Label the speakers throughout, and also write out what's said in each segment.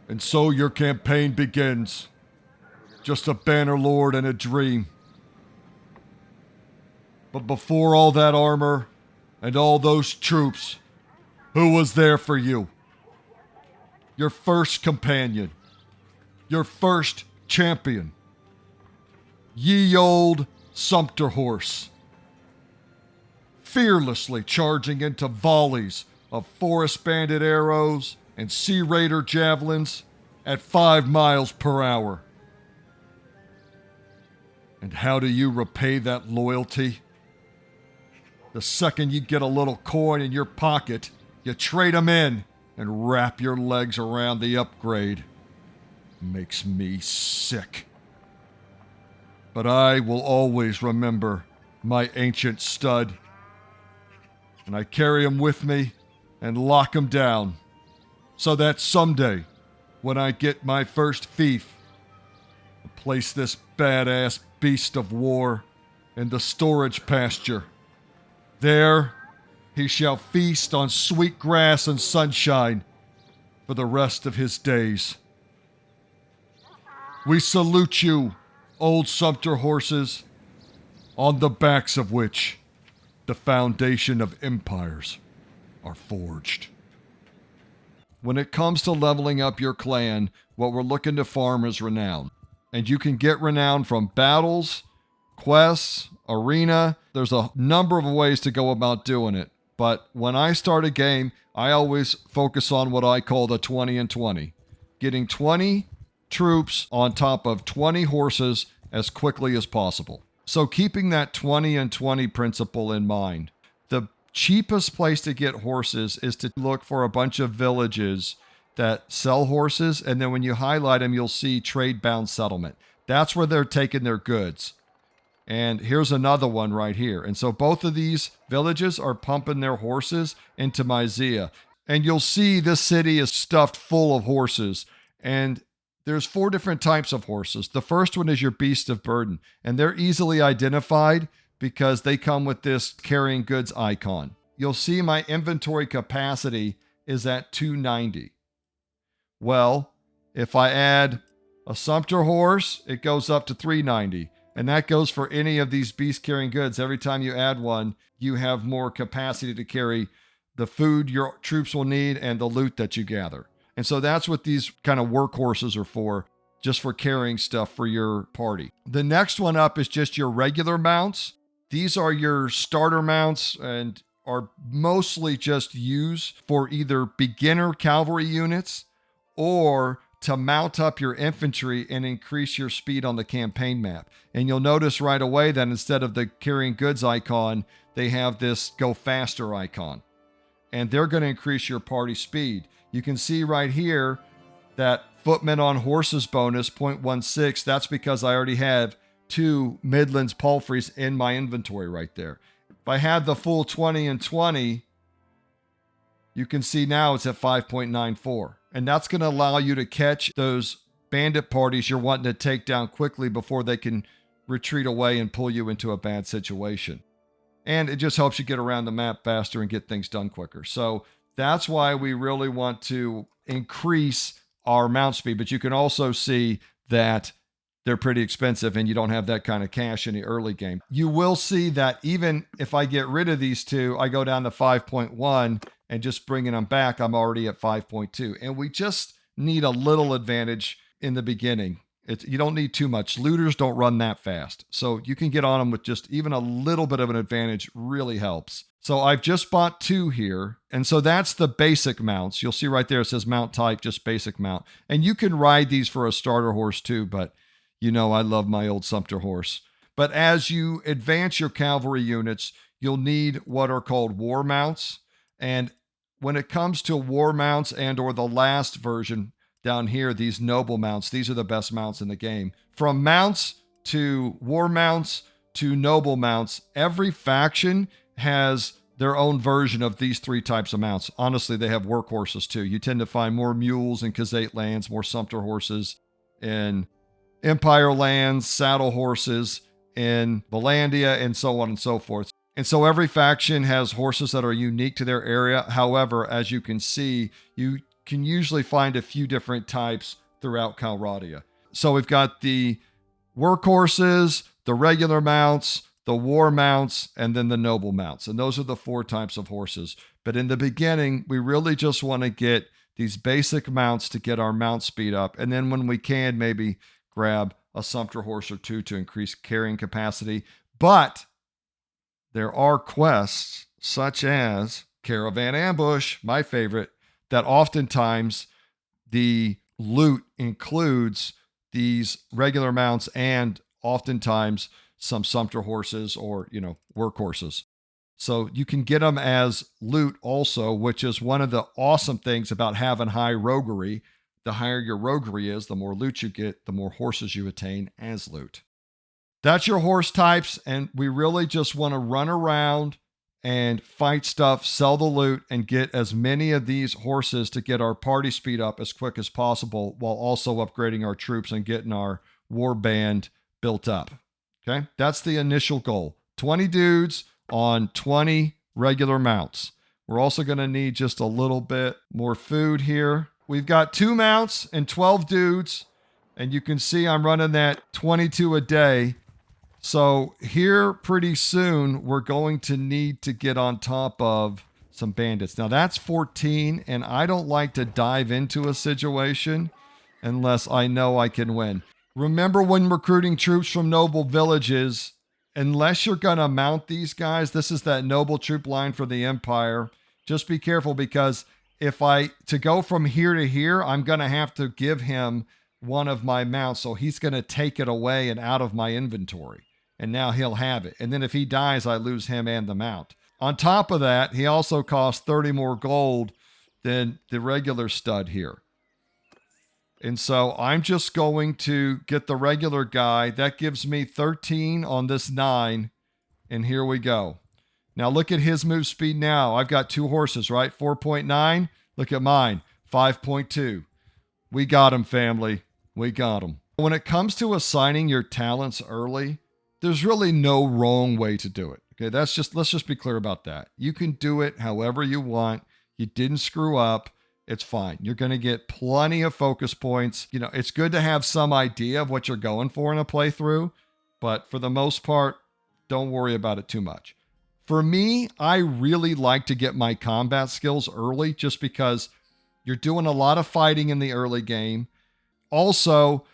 Speaker 1: And so your campaign begins. Just a Bannerlord and a dream. But before all that armor and all those troops, who was there for you? Your first companion. Your first champion. Ye Old Sumpter Horse. Fearlessly charging into volleys of forest bandit arrows and sea raider javelins at 5 miles per hour. And how do you repay that loyalty? The second you get a little coin in your pocket, you trade 'em in and wrap your legs around the upgrade. Makes me sick. But I will always remember my ancient stud. And I carry him with me and lock him down so that someday, when I get my first fief, I'll place this badass beast of war in the storage pasture. There, he shall feast on sweet grass and sunshine for the rest of his days. We salute you, Old Sumpter Horses, on the backs of which the foundation of empires are forged. When it comes to leveling up your clan, what we're looking to farm is renown. And you can get renown from battles, quests, arena. There's a number of ways to go about doing it. But when I start a game, I always focus on what I call the 20 and 20. Getting 20 troops on top of 20 horses as quickly as possible. So keeping that 20 and 20 principle in mind, the cheapest place to get horses is to look for a bunch of villages that sell horses, and then when you highlight them, you'll see trade-bound settlement. That's where they're taking their goods. And here's another one right here. And so both of these villages are pumping their horses into Myzia. And you'll see this city is stuffed full of horses. And there's 4 different types of horses. The first one is your beast of burden. And they're easily identified because they come with this carrying goods icon. You'll see my inventory capacity is at 290. Well, if I add a Sumpter horse, it goes up to 390. And that goes for any of these beast carrying goods. Every time you add one, you have more capacity to carry the food your troops will need and the loot that you gather. And so that's what these kind of workhorses are for, just for carrying stuff for your party. The next one up is just your regular mounts. These are your starter mounts and are mostly just used for either beginner cavalry units or to mount up your infantry and increase your speed on the campaign map. And you'll notice right away that instead of the carrying goods icon, they have this go faster icon. And they're going to increase your party speed. You can see right here that footmen on horses bonus 0.16. That's because I already have 2 Midlands palfreys in my inventory right there. If I had the full 20 and 20, you can see now it's at 5.94. And that's going to allow you to catch those bandit parties you're wanting to take down quickly before they can retreat away and pull you into a bad situation. And it just helps you get around the map faster and get things done quicker. So that's why we really want to increase our mount speed. But you can also see that they're pretty expensive and you don't have that kind of cash in the early game. You will see that even if I get rid of these 2, I go down to 5.1 and just bringing them back, I'm already at 5.2. And we just need a little advantage in the beginning. You don't need too much. Looters don't run that fast. So you can get on them with just even a little bit of an advantage really helps. So I've just bought 2 here. And so that's the basic mounts. You'll see right there, it says mount type, just basic mount. And you can ride these for a starter horse too, but you know I love my Old Sumpter horse. But as you advance your cavalry units, you'll need what are called war mounts. And when it comes to war mounts and or the last version down here, these noble mounts, these are the best mounts in the game. From mounts to war mounts to noble mounts, every faction has their own version of these 3 types of mounts. Honestly, they have workhorses too. You tend to find more mules in Khazate lands, more Sumpter horses in Empire lands, saddle horses in Valandia, and so on and so forth. And so every faction has horses that are unique to their area. However, as you can see, you can usually find a few different types throughout Calradia. So we've got the workhorses, the regular mounts, the war mounts, and then the noble mounts. And those are the 4 types of horses. But in the beginning, we really just want to get these basic mounts to get our mount speed up. And then when we can, maybe grab a Sumpter horse or 2 to increase carrying capacity. But there are quests such as Caravan Ambush, my favorite, that oftentimes the loot includes these regular mounts and oftentimes some Sumpter horses or, workhorses. So you can get them as loot also, which is one of the awesome things about having high roguery. The higher your roguery is, the more loot you get, the more horses you attain as loot. That's your horse types, and we really just want to run around and fight stuff, sell the loot, and get as many of these horses to get our party speed up as quick as possible while also upgrading our troops and getting our war band built up. Okay, that's the initial goal. 20 dudes on 20 regular mounts. We're also going to need just a little bit more food here. We've got 2 mounts and 12 dudes, and you can see I'm running that 22 a day. So here pretty soon, we're going to need to get on top of some bandits. Now that's 14, and I don't like to dive into a situation unless I know I can win. Remember when recruiting troops from noble villages, unless you're going to mount these guys, this is that noble troop line for the Empire. Just be careful, because to go from here to here, I'm going to have to give him one of my mounts. So he's going to take it away and out of my inventory. And now he'll have it. And then if he dies, I lose him and the mount. On top of that, he also costs 30 more gold than the regular stud here. And so I'm just going to get the regular guy. That gives me 13 on this 9. And here we go. Now look at his move speed now. I've got 2 horses, right? 4.9. Look at mine. 5.2. We got him, family. We got him. When it comes to assigning your talents early, there's really no wrong way to do it. Okay, let's just be clear about that. You can do it however you want. You didn't screw up. It's fine. You're going to get plenty of focus points. It's good to have some idea of what you're going for in a playthrough, but for the most part, don't worry about it too much. For me, I really like to get my combat skills early just because you're doing a lot of fighting in the early game. Also,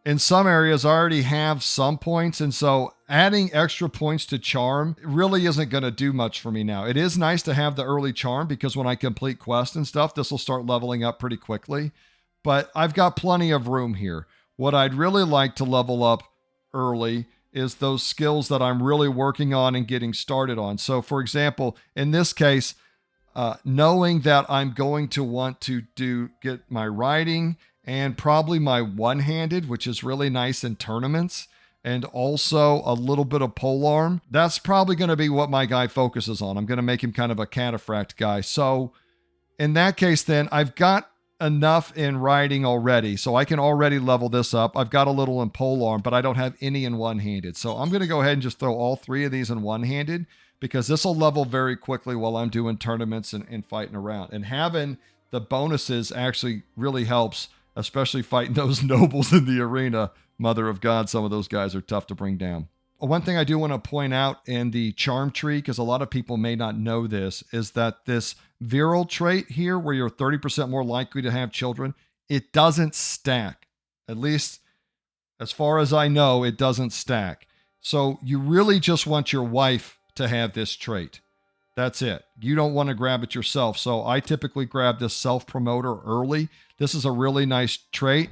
Speaker 1: in some areas, I already have some points, and so adding extra points to charm really isn't going to do much for me now. It is nice to have the early charm because when I complete quests and stuff, this will start leveling up pretty quickly, but I've got plenty of room here. What I'd really like to level up early is those skills that I'm really working on and getting started on. So, for example, in this case, knowing that I'm going to want to get my riding and probably my one-handed, which is really nice in tournaments, and also a little bit of polearm. That's probably going to be what my guy focuses on. I'm going to make him kind of a cataphract guy. So in that case, then I've got enough in riding already, so I can already level this up. I've got a little in polearm, but I don't have any in one-handed. So I'm going to go ahead and just throw all 3 of these in one-handed because this will level very quickly while I'm doing tournaments and fighting around. And having the bonuses actually really helps, especially fighting those nobles in the arena. Mother of God, some of those guys are tough to bring down. One thing I do want to point out in the charm tree, because a lot of people may not know this, is that this virile trait here, where you're 30% more likely to have children, it doesn't stack. At least as far as I know, it doesn't stack. So you really just want your wife to have this trait. That's it. You don't want to grab it yourself. So I typically grab this self-promoter early. This is a really nice trait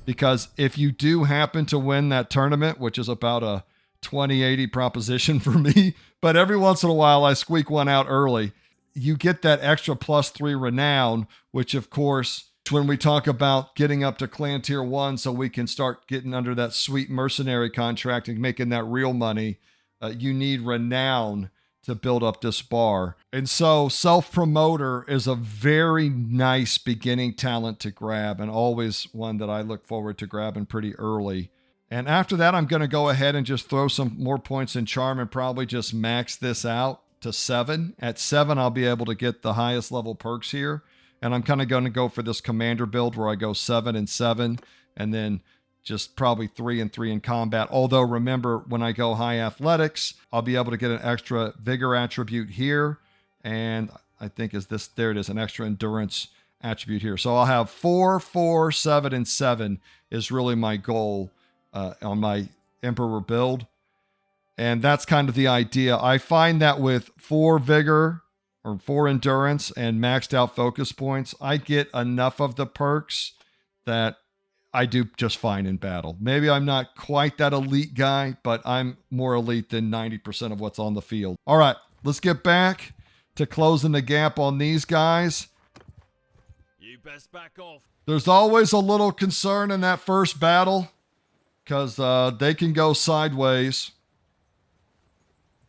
Speaker 1: because if you do happen to win that tournament, which is about a 20-80 proposition for me, but every once in a while I squeak one out early, you get that extra +3 renown, which of course, when we talk about getting up to clan tier 1 so we can start getting under that sweet mercenary contract and making that real money, you need renown to build up this bar. And so self-promoter is a very nice beginning talent to grab, and always one that I look forward to grabbing pretty early. And after that, I'm going to go ahead and just throw some more points in charm and probably just max this out to 7. At 7, I'll be able to get the highest level perks here. And I'm kind of going to go for this commander build where I go 7 and 7 and then just probably 3 and 3 in combat. Although remember, when I go high athletics, I'll be able to get an extra vigor attribute here. And I think there it is, an extra endurance attribute here. So I'll have 4, 4, 7, and 7 is really my goal on my Emperor build. And that's kind of the idea. I find that with 4 vigor or 4 endurance and maxed out focus points, I get enough of the perks that I do just fine in battle. Maybe I'm not quite that elite guy, but I'm more elite than 90% of what's on the field. All right, let's get back to closing the gap on these guys.
Speaker 2: You best back off.
Speaker 1: There's always a little concern in that first battle because they can go sideways.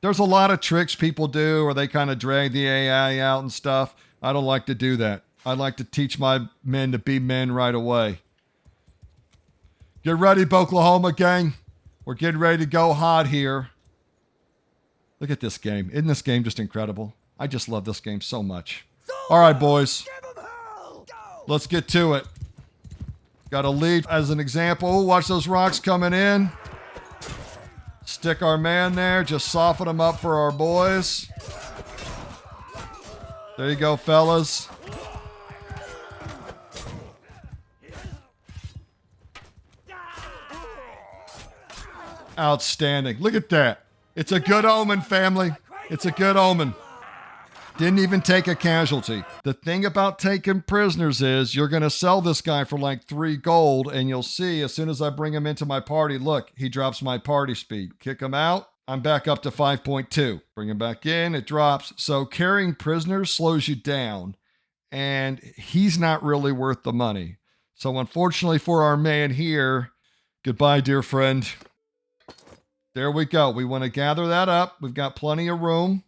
Speaker 1: There's a lot of tricks people do where they kind of drag the AI out and stuff. I don't like to do that. I like to teach my men to be men right away. Get ready, Oklahoma gang. We're getting ready to go hot here. Look at this game. Isn't this game just incredible? I just love this game so much. All right, boys. Let's get to it. Got a lead as an example. Ooh, watch those rocks coming in. Stick our man there. Just soften him up for our boys. There you go, fellas. Outstanding. Look at that. It's a good omen, family. It's a good omen. Didn't even take a casualty. The thing about taking prisoners is you're going to sell this guy for like 3 gold, and you'll see as soon as I bring him into my party, look, he drops my party speed. Kick him out, I'm back up to 5.2. Bring him back in, it drops. So carrying prisoners slows you down, and he's not really worth the money. So unfortunately for our man here, goodbye, dear friend. There we go. We want to gather that up. We've got plenty of room.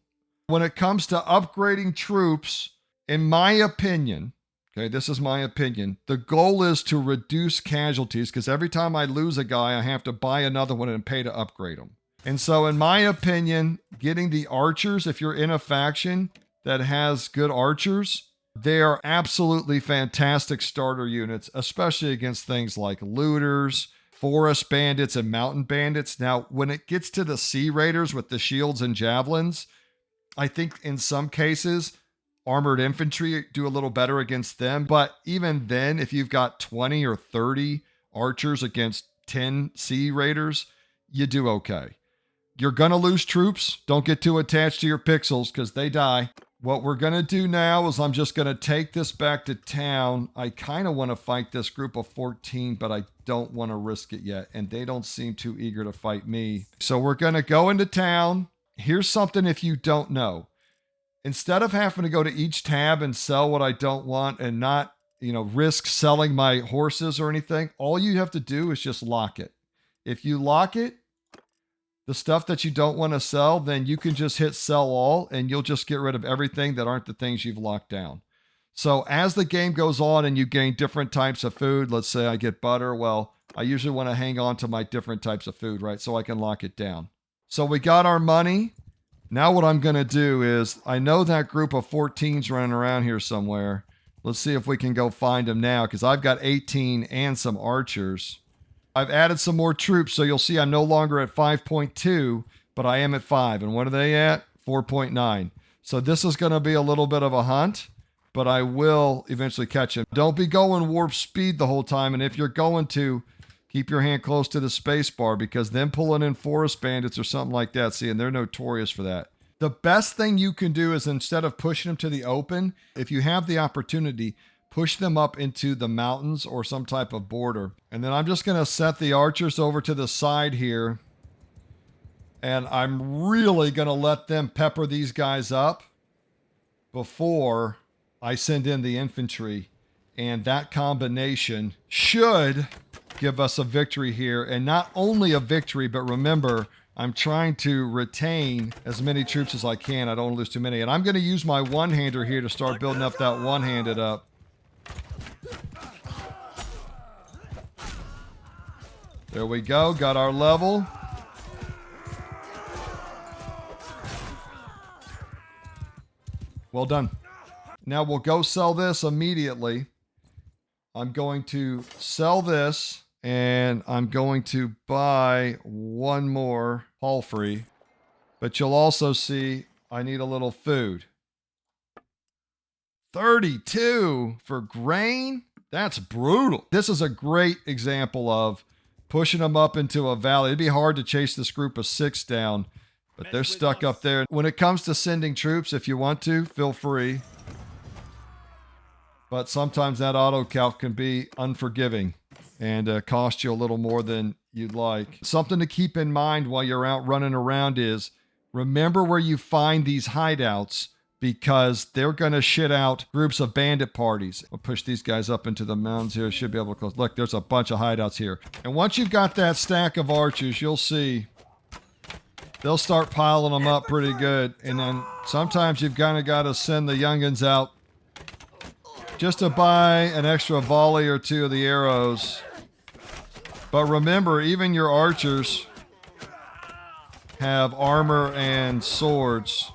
Speaker 1: When it comes to upgrading troops, in my opinion, okay, this is my opinion, the goal is to reduce casualties because every time I lose a guy, I have to buy another one and pay to upgrade them. And so in my opinion, getting the archers, if you're in a faction that has good archers, they are absolutely fantastic starter units, especially against things like looters, forest bandits, and mountain bandits. Now, when it gets to the sea raiders with the shields and javelins, I think in some cases, armored infantry do a little better against them. But even then, if you've got 20 or 30 archers against 10 sea raiders, you do okay. You're going to lose troops. Don't get too attached to your pixels because they die. What we're going to do now is I'm just going to take this back to town. I kind of want to fight this group of 14, but I don't want to risk it yet. And they don't seem too eager to fight me. So we're going to go into town. Here's something if you don't know. Instead of having to go to each tab and sell what I don't want and not, risk selling my horses or anything, all you have to do is just lock it. If you lock it, the stuff that you don't want to sell, then you can just hit sell all and you'll just get rid of everything that aren't the things you've locked down. So as the game goes on and you gain different types of food, let's say I get butter, well, I usually want to hang on to my different types of food, right? So I can lock it down. So we got our money. Now what I'm going to do is, I know that group of 14's running around here somewhere. Let's see if we can go find them now, because I've got 18 and some archers. I've added some more troops, so you'll see I'm no longer at 5.2, but I am at 5. And what are they at? 4.9. So this is going to be a little bit of a hunt, but I will eventually catch him. Don't be going warp speed the whole time, and if you're going to, keep your hand close to the space bar because them pulling in forest bandits or something like that, see, and they're notorious for that. The best thing you can do is instead of pushing them to the open, if you have the opportunity, push them up into the mountains or some type of border. And then I'm just going to set the archers over to the side here. And I'm really going to let them pepper these guys up before I send in the infantry. And that combination should give us a victory here. And not only a victory, but remember, I'm trying to retain as many troops as I can. I don't want to lose too many. And I'm going to use my one-hander here to start building up that one-handed up. There we go. Got our level. Well done. Now we'll go sell this immediately. I'm going to sell this, and I'm going to buy one more palfrey. But you'll also see I need a little food. 32 for grain? That's brutal. This is a great example of pushing them up into a valley. It'd be hard to chase this group of 6 down, but they're stuck up there. When it comes to sending troops, if you want to, feel free. But sometimes that auto calc can be unforgiving and cost you a little more than you'd like. Something to keep in mind while you're out running around is remember where you find these hideouts, because they're going to shit out groups of bandit parties. I'll push these guys up into the mountains here. Should be able to close. Look, there's a bunch of hideouts here. And once you've got that stack of archers, you'll see they'll start piling them up pretty good. And then sometimes you've kind of got to send the youngins out just to buy an extra volley or 2 of the arrows. But remember, even your archers have armor and swords.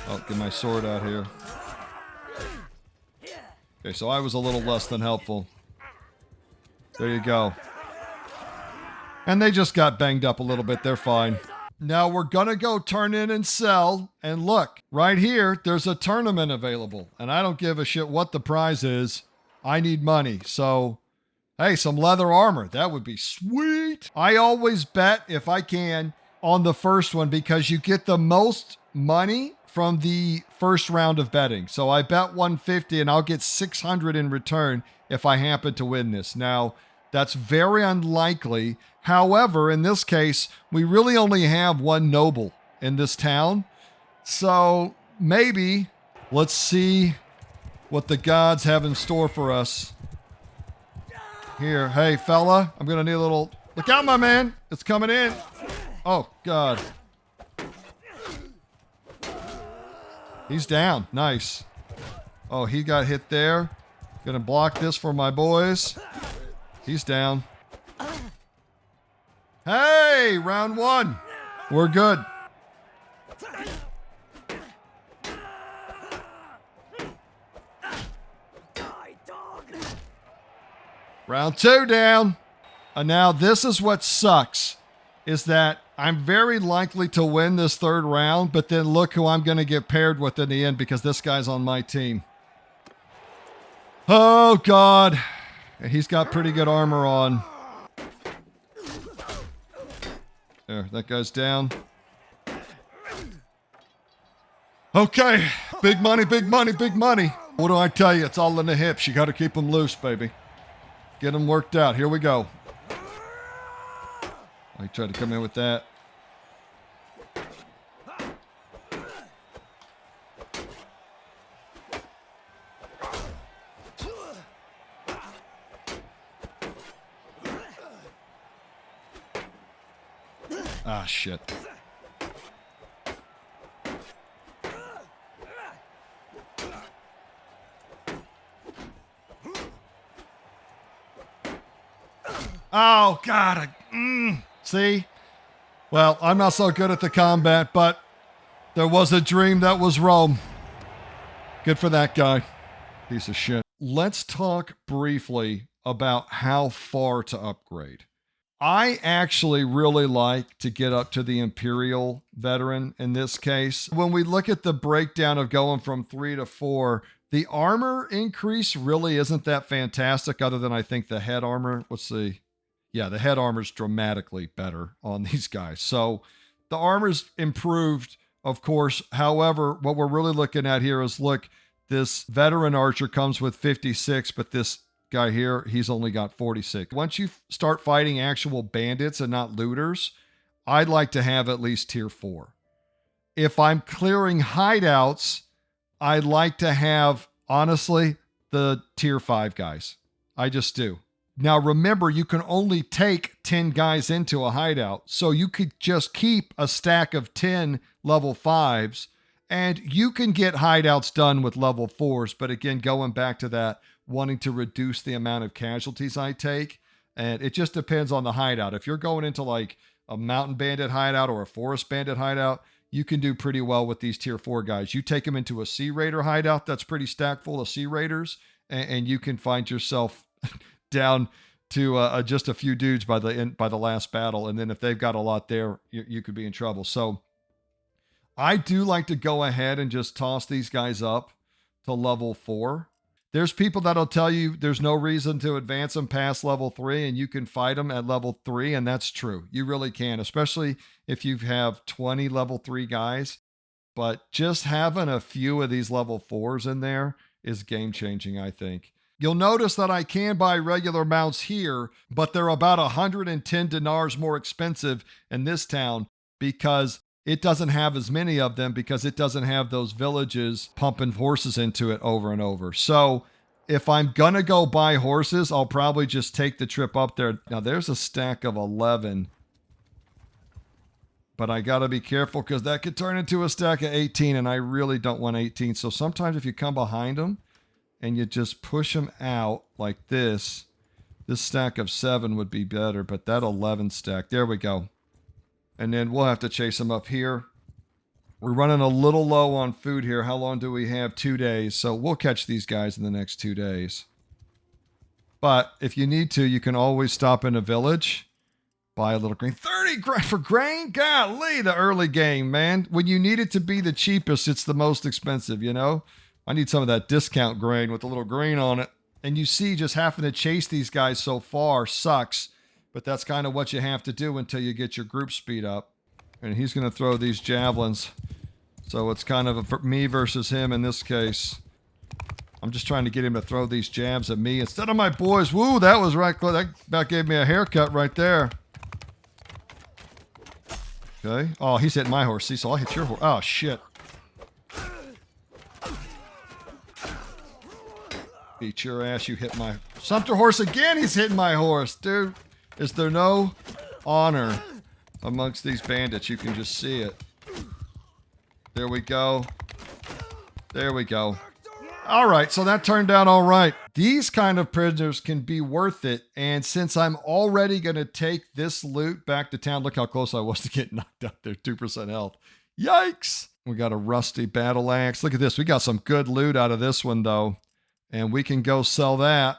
Speaker 1: I'll get my sword out here. Okay, so I was a little less than helpful. There you go. And they just got banged up a little bit. They're fine. Now we're going to go turn in and sell. And look, right here, there's a tournament available. And I don't give a shit what the prize is. I need money. So, hey, some leather armor. That would be sweet. I always bet, if I can, on the first one because you get the most money from the first round of betting. So I bet 150 and I'll get 600 in return if I happen to win this. Now, that's very unlikely. However, in this case, we really only have one noble in this town. So maybe let's see what the gods have in store for us. Here, hey fella, I'm gonna need a little, look out my man, it's coming in. Oh God. He's down. Nice. Oh, he got hit there. Gonna block this for my boys. He's down. Hey, round 1. We're good. Round 2 down. And now this is what sucks, is that I'm very likely to win this 3rd round, but then look who I'm going to get paired with in the end because this guy's on my team. Oh, God. He's got pretty good armor on. There, that guy's down. Okay. Big money, big money, big money. What do I tell you? It's all in the hips. You got to keep them loose, baby. Get them worked out. Here we go. I tried to come in with that. Ah, shit. Oh, God. See? Well, I'm not so good at the combat, but there was a dream that was Rome. Good for that guy. Piece of shit. Let's talk briefly about how far to upgrade. I actually really like to get up to the Imperial veteran in this case. When we look at the breakdown of going from 3 to 4, the armor increase really isn't that fantastic other than I think the head armor. Let's see. Yeah, the head armor's dramatically better on these guys. So the armor's improved, of course. However, what we're really looking at here is, look, this veteran archer comes with 56, but this guy here, he's only got 46. Once you start fighting actual bandits and not looters, I'd like to have at least tier 4. If I'm clearing hideouts, I'd like to have, honestly, the tier 5 guys. I just do. Now, remember, you can only take 10 guys into a hideout, so you could just keep a stack of 10 level 5s, and you can get hideouts done with level 4s. But again, going back to that, wanting to reduce the amount of casualties I take, and it just depends on the hideout. If you're going into like a mountain bandit hideout or a forest bandit hideout, you can do pretty well with these tier 4 guys. You take them into a Sea Raider hideout that's pretty stacked full of Sea Raiders, and you can find yourself down to just a few dudes by the last battle. And then if they've got a lot there, you could be in trouble. So I do like to go ahead and just toss these guys up to level 4. There's people that'll tell you there's no reason to advance them past level 3 and you can fight them at level 3. And that's true. You really can, especially if you have 20 level 3 guys. But just having a few of these level 4s in there is game changing, I think. You'll notice that I can buy regular mounts here, but they're about 110 dinars more expensive in this town because it doesn't have as many of them, because it doesn't have those villages pumping horses into it over and over. So if I'm going to go buy horses, I'll probably just take the trip up there. Now there's a stack of 11, but I got to be careful because that could turn into a stack of 18 and I really don't want 18. So sometimes if you come behind them and you just push them out like this stack of 7 would be better, but that 11 stack, there we go. And then we'll have to chase them up here. We're running a little low on food here. How long do we have? 2 days. So we'll catch these guys in the next 2 days. But if you need to, you can always stop in a village, buy a little grain. 30 grand for grain? Golly, the early game, man. When you need it to be the cheapest, it's the most expensive, you know? I need some of that discount grain with a little green on it. And you see, just having to chase these guys so far sucks. But that's kind of what you have to do until you get your group speed up. And he's going to throw these javelins. So it's kind of me versus him in this case. I'm just trying to get him to throw these jabs at me instead of my boys. Woo, that was right. That about gave me a haircut right there. Okay. Oh, he's hitting my horse. See, so I'll hit your horse. Oh, shit. Beat your ass, you hit my Sumpter horse again. He's hitting my horse, dude. Is there no honor amongst these bandits? You can just see it. There we go. There we go. All right, so that turned out all right. These kind of prisoners can be worth it. And since I'm already going to take this loot back to town, look how close I was to get knocked out there. 2% health. Yikes. We got a rusty battle axe. Look at this. We got some good loot out of this one, though. And we can go sell that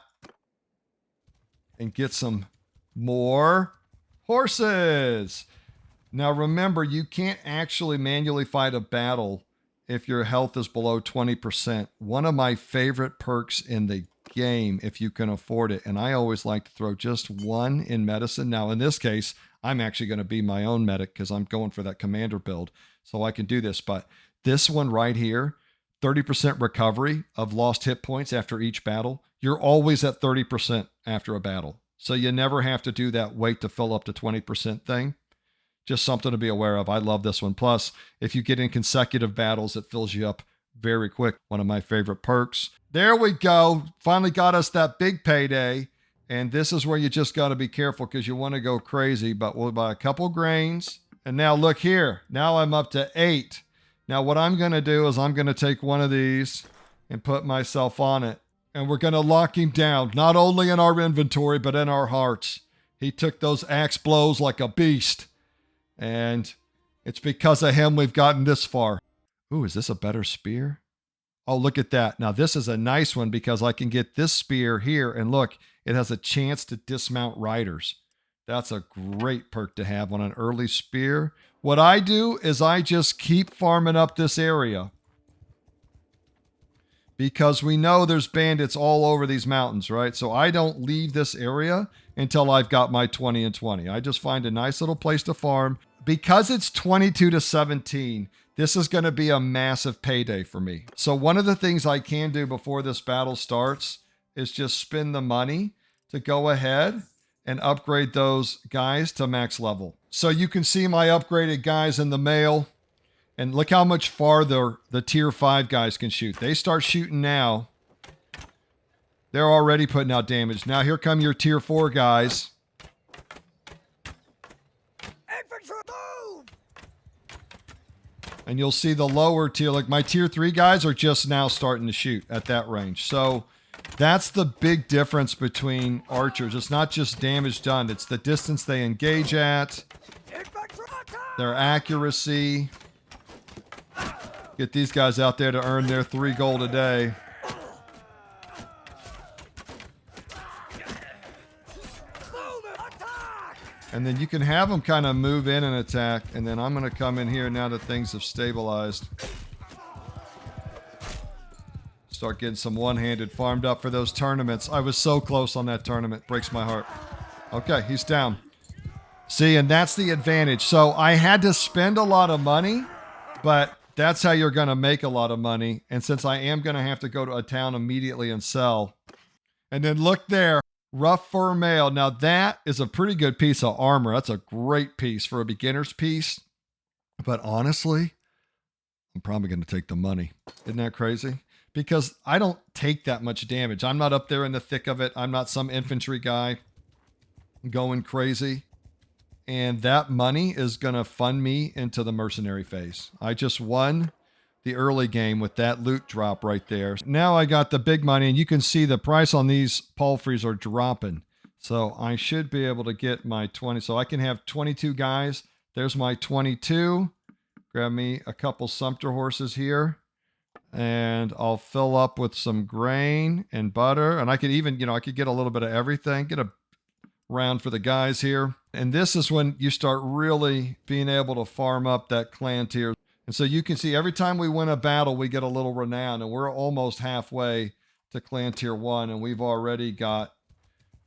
Speaker 1: and get some more horses. Now remember, you can't actually manually fight a battle if your health is below 20%. One of my favorite perks in the game, if you can afford it, and I always like to throw just one in medicine. Now in this case, I'm actually going to be my own medic because I'm going for that commander build, so I can do this. But this one right here, 30% recovery of lost hit points after each battle. You're always at 30% after a battle. So you never have to do that wait to fill up to 20% thing. Just something to be aware of. I love this one. Plus, if you get in consecutive battles, it fills you up very quick. One of my favorite perks. There we go. Finally got us that big payday. And this is where you just got to be careful because you want to go crazy. But we'll buy a couple grains. And now look here. Now I'm up to 8. Now what I'm going to do is I'm going to take one of these and put myself on it. And we're going to lock him down, not only in our inventory, but in our hearts. He took those axe blows like a beast. And it's because of him we've gotten this far. Ooh, is this a better spear? Oh, look at that. Now, this is a nice one because I can get this spear here. And look, it has a chance to dismount riders. That's a great perk to have on an early spear. What I do is I just keep farming up this area, because we know there's bandits all over these mountains, right? So I don't leave this area until I've got my 20 and 20. I just find a nice little place to farm. Because it's 22 to 17, this is going to be a massive payday for me. So one of the things I can do before this battle starts is just spend the money to go ahead and upgrade those guys to max level. So you can see my upgraded guys in the mail. And look how much farther the tier 5 guys can shoot. They start shooting now. They're already putting out damage. Now here come your tier 4 guys.
Speaker 3: Infantry, move!
Speaker 1: And you'll see the lower tier, like my tier 3 guys are just now starting to shoot at that range. So that's the big difference between archers. It's not just damage done. It's the distance they engage at, their accuracy. Get these guys out there to earn their 3 gold a day. And then you can have them kind of move in and attack. And then I'm going to come in here now that things have stabilized. Start getting some one-handed farmed up for those tournaments. I was so close on that tournament. Breaks my heart. Okay, he's down. See, and that's the advantage. So I had to spend a lot of money, but that's how you're going to make a lot of money. And since I am going to have to go to a town immediately and sell. And then look there. Rough fur mail. Now that is a pretty good piece of armor. That's a great piece for a beginner's piece. But honestly, I'm probably going to take the money. Isn't that crazy? Because I don't take that much damage. I'm not up there in the thick of it. I'm not some infantry guy going crazy. And that money is going to fund me into the mercenary phase. I just won the early game with that loot drop right there. Now I got the big money, and you can see the price on these palfreys are dropping. So I should be able to get my 20. So I can have 22 guys. There's my 22. Grab me a couple Sumpter horses here. And I'll fill up with some grain and butter. And I could even, I could get a little bit of everything. Get a round for the guys here. And this is when you start really being able to farm up that clan tier. And so you can see every time we win a battle, we get a little renown, and we're almost halfway to clan tier 1. And we've already got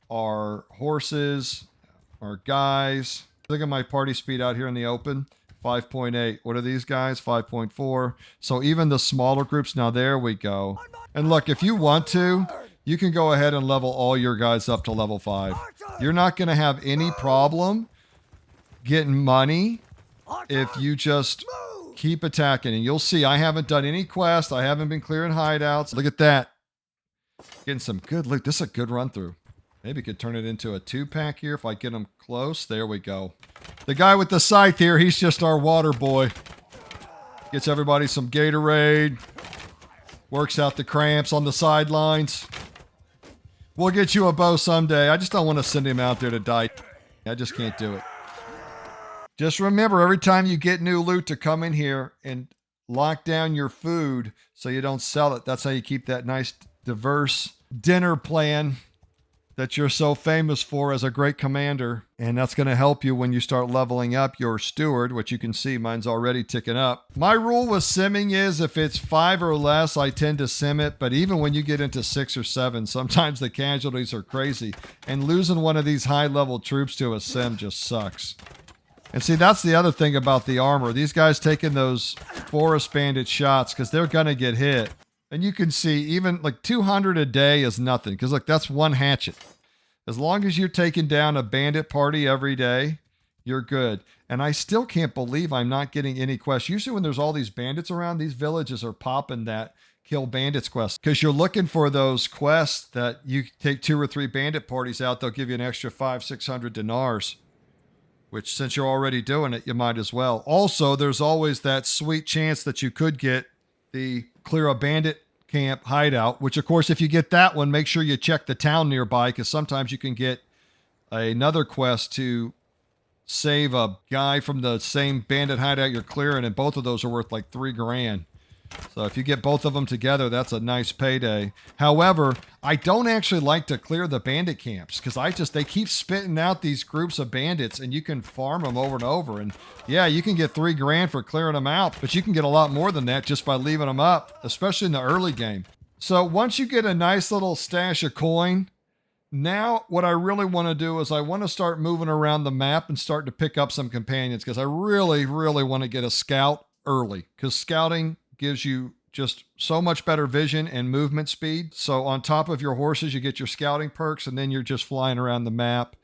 Speaker 1: our horses, our guys. Look at my party speed out here in the open. 5.8. What are these guys? 5.4. So even the smaller groups, now there we go. And look, if you want to, you can go ahead and level all your guys up to level 5. You're not going to have any problem getting money if you just keep attacking. And you'll see I haven't done any quests. I haven't been clearing hideouts. Look at that. Getting some good loot. This is a good run through. Maybe could turn it into a 2-pack here if I get them close. There we go. The guy with the scythe here, he's just our water boy. Gets everybody some Gatorade. Works out the cramps on the sidelines. We'll get you a bow someday. I just don't want to send him out there to die. I just can't do it. Just remember, every time you get new loot, to come in here and lock down your food so you don't sell it. That's how you keep that nice, diverse dinner plan that you're so famous for as a great commander. And that's going to help you when you start leveling up your steward, which you can see mine's already ticking up. My rule with simming is if it's 5 or less, I tend to sim it. But even when you get into 6 or 7, sometimes the casualties are crazy. And losing one of these high-level troops to a sim just sucks. And see, that's the other thing about the armor. These guys taking those forest bandit shots because they're going to get hit. And you can see even like 200 a day is nothing. Because look, that's one hatchet. As long as you're taking down a bandit party every day, you're good. And I still can't believe I'm not getting any quests. Usually when there's all these bandits around, these villages are popping that kill bandits quest. Because you're looking for those quests that you take 2 or 3 bandit parties out, they'll give you an extra 500-600 dinars. Which, since you're already doing it, you might as well. Also, there's always that sweet chance that you could get the clear a bandit camp hideout, which, of course, if you get that one, make sure you check the town nearby, because sometimes you can get another quest to save a guy from the same bandit hideout you're clearing, and both of those are worth like 3 grand. So if you get both of them together, that's a nice payday. However, I don't actually like to clear the bandit camps because they keep spitting out these groups of bandits and you can farm them over and over. And yeah, you can get 3 grand for clearing them out, but you can get a lot more than that just by leaving them up, especially in the early game. So once you get a nice little stash of coin, now what I really want to do is I want to start moving around the map and start to pick up some companions because I really, really want to get a scout early because scouting gives you just so much better vision and movement speed. So on top of your horses, you get your scouting perks, and then you're just flying around the map.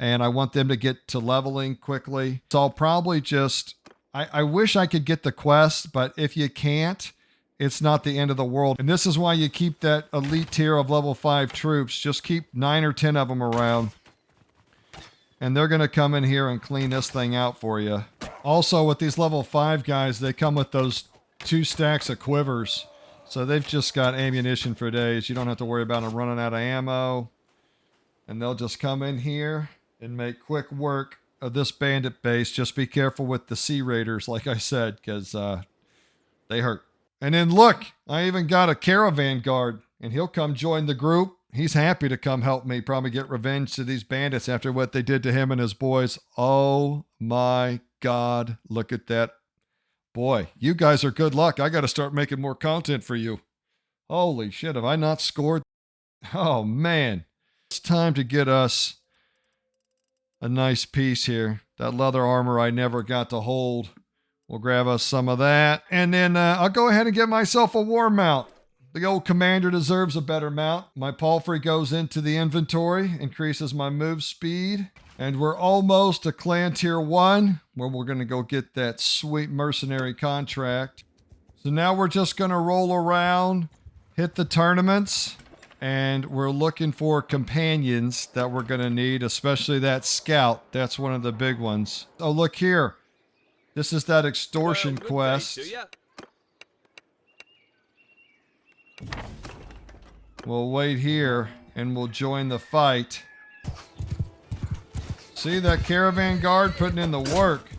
Speaker 1: And I want them to get to leveling quickly. So I'll probably just, I wish I could get the quest, but if you can't, it's not the end of the world. And this is why you keep that elite tier of level 5 troops. Just keep 9 or 10 of them around. And they're going to come in here and clean this thing out for you. Also, with these level 5 guys, they come with those 2 stacks of quivers. So they've just got ammunition for days. You don't have to worry about them running out of ammo. And they'll just come in here and make quick work of this bandit base. Just be careful with the sea raiders, like I said, because they hurt. And then look, I even got a caravan guard, and he'll come join the group. He's happy to come help me probably get revenge to these bandits after what they did to him and his boys. Oh my God, look at that. Boy, you guys are good luck. I got to start making more content for you. Holy shit, have I not scored? Oh man. It's time to get us a nice piece here. That leather armor I never got to hold. We'll grab us some of that. And then I'll go ahead and get myself a war mount. The old commander deserves a better mount. My palfrey goes into the inventory, increases my move speed. And we're almost to clan tier 1, where we're going to go get that sweet mercenary contract. So now we're just going to roll around, hit the tournaments, and we're looking for companions that we're going to need, especially that scout. That's one of the big ones. Oh, look here. This is that extortion quest. We'll wait here, and we'll join the fight. See that caravan guard putting in the work.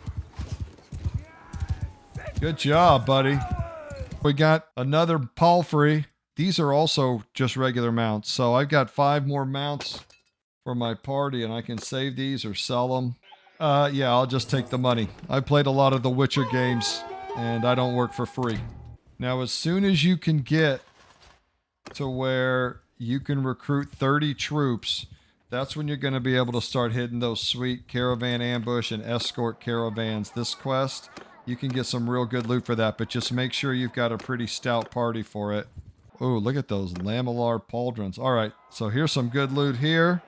Speaker 1: Good job, buddy. We got another palfrey. These are also just regular mounts. So I've got 5 more mounts for my party, and I can save these or sell them. Yeah, I'll just take the money. I've played a lot of the Witcher games, and I don't work for free. Now, as soon as you can get to where you can recruit 30 troops, that's when you're going to be able to start hitting those sweet caravan ambush and escort caravans. This quest, you can get some real good loot for that, but just make sure you've got a pretty stout party for it. Oh, look at those lamellar pauldrons. All right, so here's some good loot here.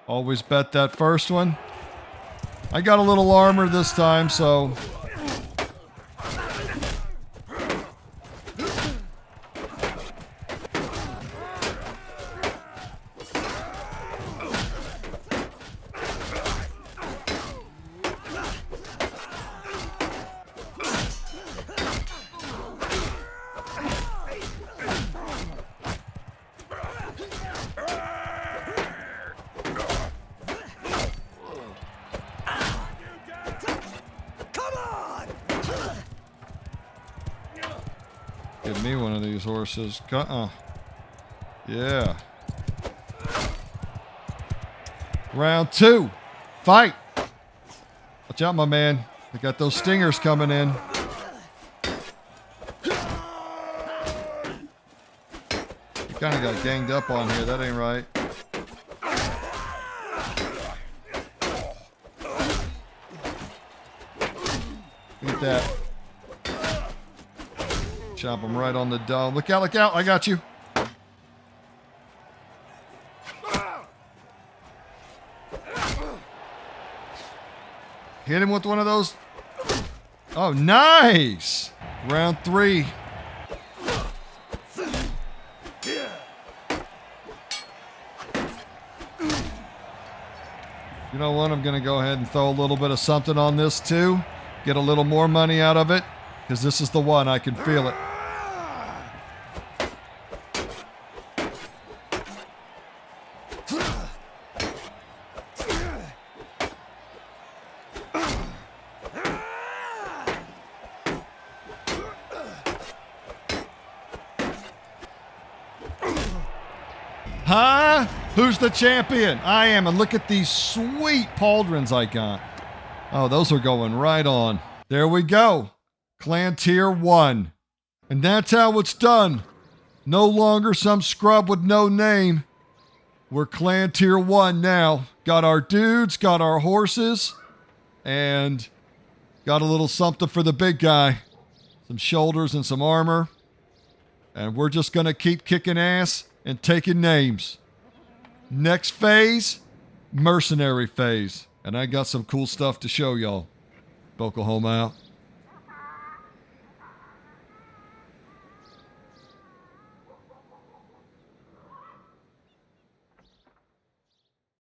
Speaker 1: Always bet that first one. I got a little armor this time, so... Give me one of these horses. Yeah. Round 2. Fight. Watch out, my man. They got those stingers coming in. You kind of got ganged up on here. That ain't right. Look at that. Chop him right on the dome. Look out, look out. I got you. Hit him with one of those. Oh, nice. Round 3. You know what? I'm going to go ahead and throw a little bit of something on this too. Get a little more money out of it. Because this is the one. I can feel it. Huh? Who's the champion? I am. And look at these sweet pauldrons I got. Oh, those are going right on. There we go. Clan Tier 1. And that's how it's done. No longer some scrub with no name. We're Clan Tier 1 now. Got our dudes, got our horses, and got a little something for the big guy. Some shoulders and some armor. And we're just going to keep kicking ass and taking names. Next phase, mercenary phase. And I got some cool stuff to show y'all. Bokelholm out.